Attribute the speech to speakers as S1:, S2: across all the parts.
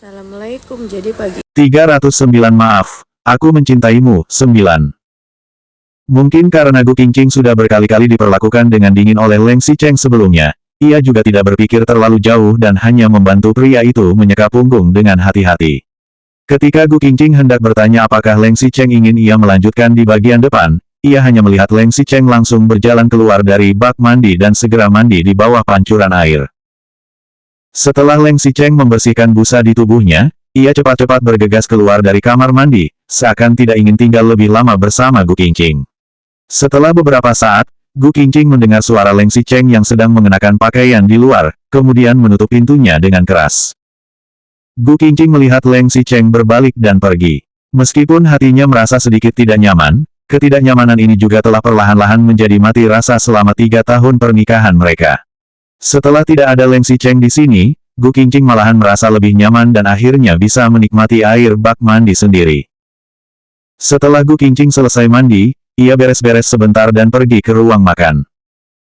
S1: Assalamualaikum. Jadi pagi
S2: 309 Maaf, aku mencintaimu. 9. Mungkin karena Gu Qingqing sudah berkali-kali diperlakukan dengan dingin oleh Leng Xicheng sebelumnya, ia juga tidak berpikir terlalu jauh dan hanya membantu pria itu menyeka punggung dengan hati-hati. Ketika Gu Qingqing hendak bertanya apakah Leng Xicheng ingin ia melanjutkan di bagian depan, ia hanya melihat Leng Xicheng langsung berjalan keluar dari bak mandi dan segera mandi di bawah pancuran air. Setelah Leng Xicheng membersihkan busa di tubuhnya, ia cepat-cepat bergegas keluar dari kamar mandi, seakan tidak ingin tinggal lebih lama bersama Gu Qingqing. Setelah beberapa saat, Gu Qingqing mendengar suara Leng Xicheng yang sedang mengenakan pakaian di luar, kemudian menutup pintunya dengan keras. Gu Qingqing melihat Leng Xicheng berbalik dan pergi. Meskipun hatinya merasa sedikit tidak nyaman, ketidaknyamanan ini juga telah perlahan-lahan menjadi mati rasa selama 3 tahun pernikahan mereka. Setelah tidak ada Leng Xicheng di sini, Gu Qingqing malahan merasa lebih nyaman dan akhirnya bisa menikmati air bak mandi sendiri. Setelah Gu Qingqing selesai mandi, ia beres-beres sebentar dan pergi ke ruang makan.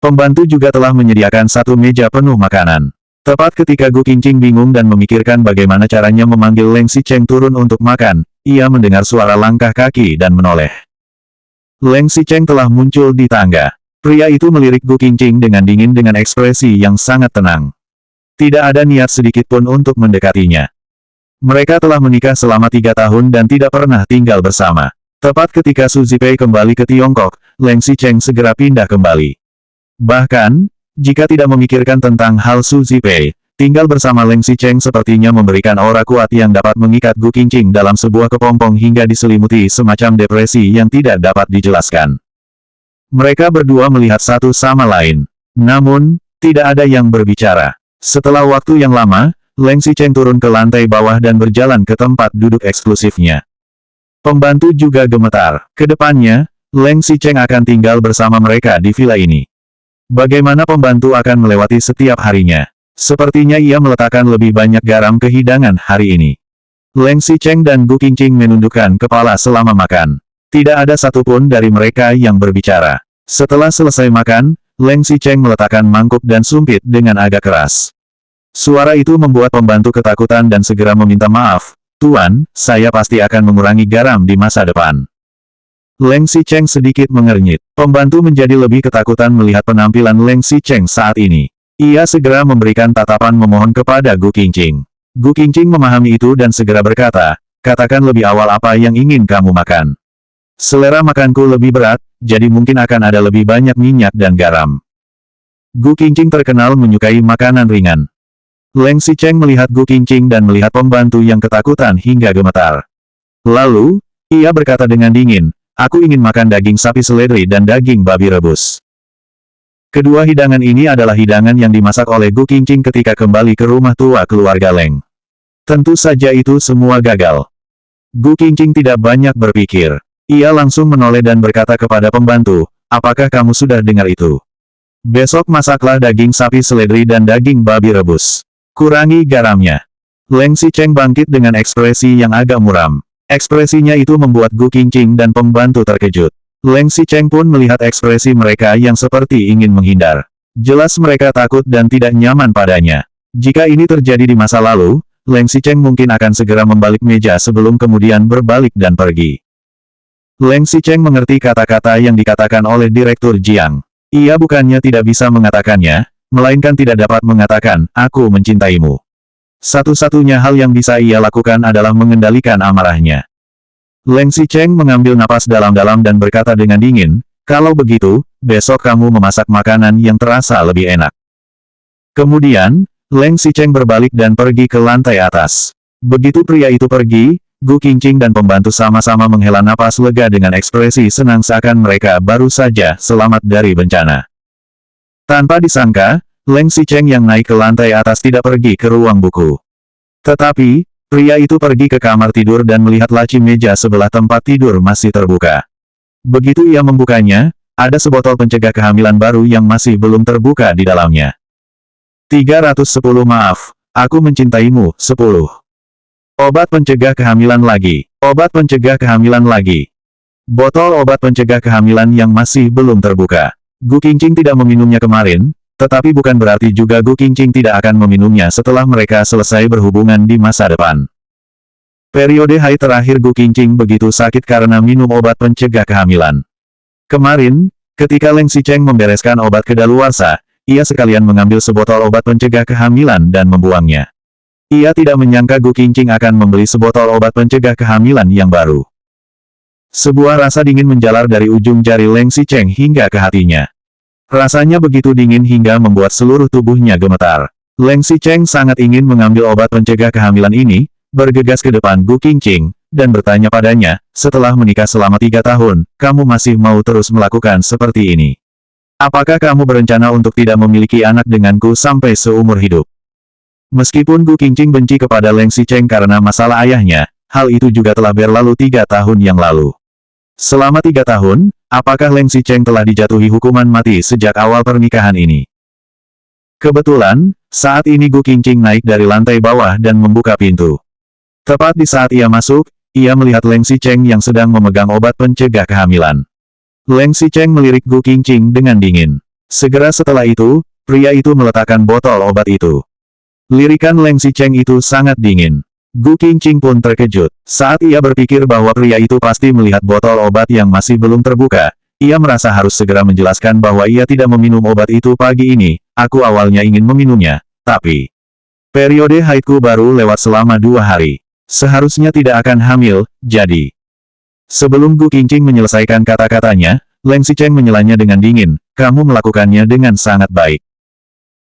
S2: Pembantu juga telah menyediakan satu meja penuh makanan. Tepat ketika Gu Qingqing bingung dan memikirkan bagaimana caranya memanggil Leng Xicheng turun untuk makan, ia mendengar suara langkah kaki dan menoleh. Leng Xicheng telah muncul di tangga. Pria itu melirik Gu Qingqing dengan dingin dengan ekspresi yang sangat tenang. Tidak ada niat sedikit pun untuk mendekatinya. Mereka telah menikah selama 3 tahun dan tidak pernah tinggal bersama. Tepat ketika Su Zipei kembali ke Tiongkok, Leng Xicheng segera pindah kembali. Bahkan, jika tidak memikirkan tentang hal Su Zipei, tinggal bersama Leng Xicheng sepertinya memberikan aura kuat yang dapat mengikat Gu Qingqing dalam sebuah kepompong hingga diselimuti semacam depresi yang tidak dapat dijelaskan. Mereka berdua melihat satu sama lain. Namun, tidak ada yang berbicara. Setelah waktu yang lama, Leng Xicheng turun ke lantai bawah dan berjalan ke tempat duduk eksklusifnya. Pembantu juga gemetar. Kedepannya, Leng Xicheng akan tinggal bersama mereka di villa ini. Bagaimana pembantu akan melewati setiap harinya? Sepertinya ia meletakkan lebih banyak garam ke hidangan hari ini. Leng Xicheng dan Gu Qingqing menundukkan kepala selama makan. Tidak ada satupun dari mereka yang berbicara. Setelah selesai makan, Leng Xicheng meletakkan mangkuk dan sumpit dengan agak keras. Suara itu membuat pembantu ketakutan dan segera meminta maaf, "Tuan, saya pasti akan mengurangi garam di masa depan." Leng Xicheng sedikit mengernyit. Pembantu menjadi lebih ketakutan melihat penampilan Leng Xicheng saat ini. Ia segera memberikan tatapan memohon kepada Gu Qingqing. Gu Qingqing memahami itu dan segera berkata, "Katakan lebih awal apa yang ingin kamu makan. Selera makanku lebih berat, jadi mungkin akan ada lebih banyak minyak dan garam." Gu Qingqing terkenal menyukai makanan ringan. Leng Xicheng melihat Gu Qingqing dan melihat pembantu yang ketakutan hingga gemetar. Lalu, ia berkata dengan dingin, "Aku ingin makan daging sapi seledri dan daging babi rebus." Kedua hidangan ini adalah hidangan yang dimasak oleh Gu Qingqing ketika kembali ke rumah tua keluarga Leng. Tentu saja itu semua gagal. Gu Qingqing tidak banyak berpikir. Ia langsung menoleh dan berkata kepada pembantu, "Apakah kamu sudah dengar itu? Besok masaklah daging sapi seledri dan daging babi rebus. Kurangi garamnya." Leng Xicheng bangkit dengan ekspresi yang agak muram. Ekspresinya itu membuat Gu Qingqing dan pembantu terkejut. Leng Xicheng pun melihat ekspresi mereka yang seperti ingin menghindar. Jelas mereka takut dan tidak nyaman padanya. Jika ini terjadi di masa lalu, Leng Xicheng mungkin akan segera membalik meja sebelum kemudian berbalik dan pergi. Leng Xicheng mengerti kata-kata yang dikatakan oleh Direktur Jiang. Ia bukannya tidak bisa mengatakannya, melainkan tidak dapat mengatakan, "Aku mencintaimu." Satu-satunya hal yang bisa ia lakukan adalah mengendalikan amarahnya. Leng Xicheng mengambil napas dalam-dalam dan berkata dengan dingin, "Kalau begitu, besok kamu memasak makanan yang terasa lebih enak." Kemudian, Leng Xicheng berbalik dan pergi ke lantai atas. Begitu pria itu pergi, Gu Qingqing dan pembantu sama-sama menghela napas lega dengan ekspresi senang seakan mereka baru saja selamat dari bencana. Tanpa disangka, Leng Xicheng yang naik ke lantai atas tidak pergi ke ruang buku. Tetapi, pria itu pergi ke kamar tidur dan melihat laci meja sebelah tempat tidur masih terbuka. Begitu ia membukanya, ada sebotol pencegah kehamilan baru yang masih belum terbuka di dalamnya. 310 Maaf, aku mencintaimu. 10. Obat pencegah kehamilan lagi. Obat pencegah kehamilan lagi. Botol obat pencegah kehamilan yang masih belum terbuka. Gu Qingqing tidak meminumnya kemarin, Tetapi bukan berarti juga Gu Qingqing tidak akan meminumnya setelah mereka selesai berhubungan di masa depan. Periode haid terakhir Gu Qingqing begitu sakit karena minum obat pencegah kehamilan. Kemarin, ketika Leng Xicheng membereskan obat kedaluarsa, ia sekalian mengambil sebotol obat pencegah kehamilan dan membuangnya. Ia tidak menyangka Gu Qingqing akan membeli sebotol obat pencegah kehamilan yang baru. Sebuah rasa dingin menjalar dari ujung jari Leng Xicheng hingga ke hatinya. Rasanya begitu dingin hingga membuat seluruh tubuhnya gemetar. Leng Xicheng sangat ingin mengambil obat pencegah kehamilan ini, bergegas ke depan Gu Qingqing, dan bertanya padanya, setelah menikah selama 3 tahun, kamu masih mau terus melakukan seperti ini? Apakah kamu berencana untuk tidak memiliki anak denganku sampai seumur hidup? Meskipun Gu Qingqing benci kepada Leng Xicheng karena masalah ayahnya, hal itu juga telah berlalu 3 tahun yang lalu. Selama 3 tahun, apakah Leng Xicheng telah dijatuhi hukuman mati sejak awal pernikahan ini? Kebetulan, saat ini Gu Qingqing naik dari lantai bawah dan membuka pintu. Tepat di saat ia masuk, ia melihat Leng Xicheng yang sedang memegang obat pencegah kehamilan. Leng Xicheng melirik Gu Qingqing dengan dingin. Segera setelah itu, pria itu meletakkan botol obat itu. Lirikan Leng Xicheng itu sangat dingin. Gu Qingqing pun terkejut. Saat ia berpikir bahwa pria itu pasti melihat botol obat yang masih belum terbuka, ia merasa harus segera menjelaskan bahwa ia tidak meminum obat itu pagi ini. Aku awalnya ingin meminumnya, tapi periode haidku baru lewat selama 2 hari. Seharusnya tidak akan hamil, jadi. Sebelum Gu Qingqing menyelesaikan kata-katanya, Leng Xicheng menyelanya dengan dingin, kamu melakukannya dengan sangat baik.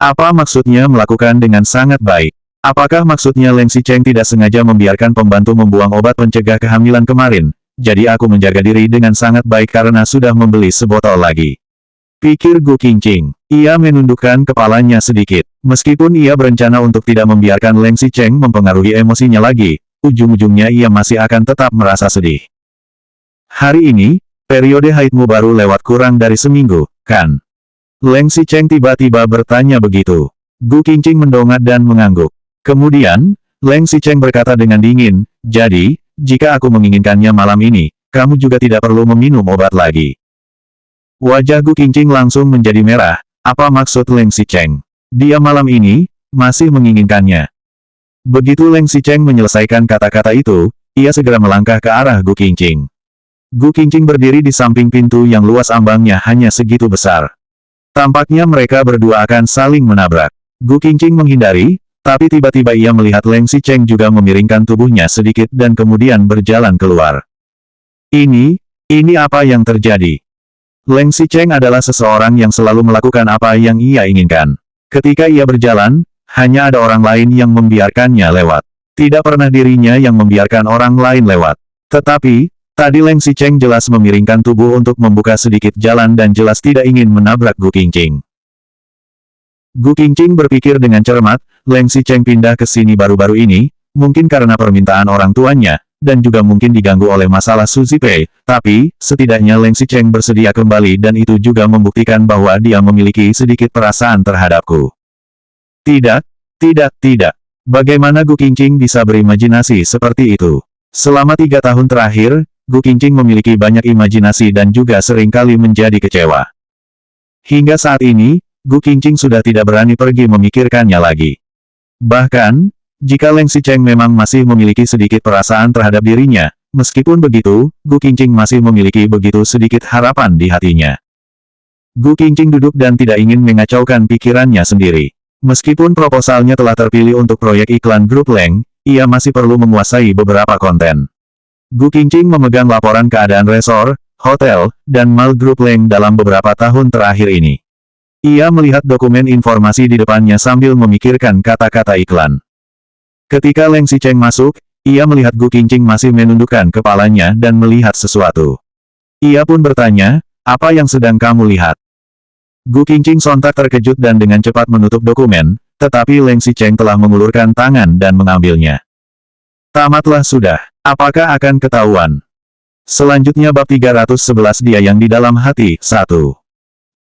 S2: Apa maksudnya melakukan dengan sangat baik? Apakah maksudnya Leng Xicheng tidak sengaja membiarkan pembantu membuang obat pencegah kehamilan kemarin, jadi aku menjaga diri dengan sangat baik karena sudah membeli sebotol lagi? Pikir Gu Qingqing. Ia menundukkan kepalanya sedikit. Meskipun ia berencana untuk tidak membiarkan Leng Xicheng mempengaruhi emosinya lagi, ujung-ujungnya ia masih akan tetap merasa sedih. Hari ini, periode haidmu baru lewat kurang dari seminggu, kan? Leng Xicheng tiba-tiba bertanya begitu. Gu Qingqing mendongak dan mengangguk. Kemudian, Leng Xicheng berkata dengan dingin, jadi, jika aku menginginkannya malam ini, kamu juga tidak perlu meminum obat lagi. Wajah Gu Qingqing langsung menjadi merah. Apa maksud Leng Xicheng? Dia malam ini, masih menginginkannya. Begitu Leng Xicheng menyelesaikan kata-kata itu, ia segera melangkah ke arah Gu Qingqing. Gu Qingqing berdiri di samping pintu yang luas ambangnya hanya segitu besar. Tampaknya mereka berdua akan saling menabrak. Gu Qingqing menghindari, tapi tiba-tiba ia melihat Leng Xicheng juga memiringkan tubuhnya sedikit dan kemudian berjalan keluar. Ini apa yang terjadi? Leng Xicheng adalah seseorang yang selalu melakukan apa yang ia inginkan. Ketika ia berjalan, hanya ada orang lain yang membiarkannya lewat. Tidak pernah dirinya yang membiarkan orang lain lewat. Tetapi, tadi Leng Xicheng jelas memiringkan tubuh untuk membuka sedikit jalan dan jelas tidak ingin menabrak Gu Qingqing. Gu Qingqing berpikir dengan cermat, Leng Xicheng pindah ke sini baru-baru ini, mungkin karena permintaan orang tuanya, dan juga mungkin diganggu oleh masalah Su Zipei, tapi, setidaknya Leng Xicheng bersedia kembali dan itu juga membuktikan bahwa dia memiliki sedikit perasaan terhadapku. Tidak. Bagaimana Gu Qingqing bisa berimajinasi seperti itu? Selama 3 tahun terakhir, Gu Qingqing memiliki banyak imajinasi dan juga seringkali menjadi kecewa. Hingga saat ini, Gu Qingqing sudah tidak berani pergi memikirkannya lagi. Bahkan, jika Leng Xicheng memang masih memiliki sedikit perasaan terhadap dirinya, meskipun begitu, Gu Qingqing masih memiliki begitu sedikit harapan di hatinya. Gu Qingqing duduk dan tidak ingin mengacaukan pikirannya sendiri. Meskipun proposalnya telah terpilih untuk proyek iklan grup Leng, ia masih perlu menguasai beberapa konten. Gu Qingqing memegang laporan keadaan resor, hotel, dan mal grup Leng dalam beberapa tahun terakhir ini. Ia melihat dokumen informasi di depannya sambil memikirkan kata-kata iklan. Ketika Leng Xicheng masuk, ia melihat Gu Qingqing masih menundukkan kepalanya dan melihat sesuatu. Ia pun bertanya, apa yang sedang kamu lihat? Gu Qingqing sontak terkejut dan dengan cepat menutup dokumen, tetapi Leng Xicheng telah mengulurkan tangan dan mengambilnya. Tamatlah sudah. Apakah akan ketahuan? Selanjutnya bab 311 dia yang di dalam hati, 1.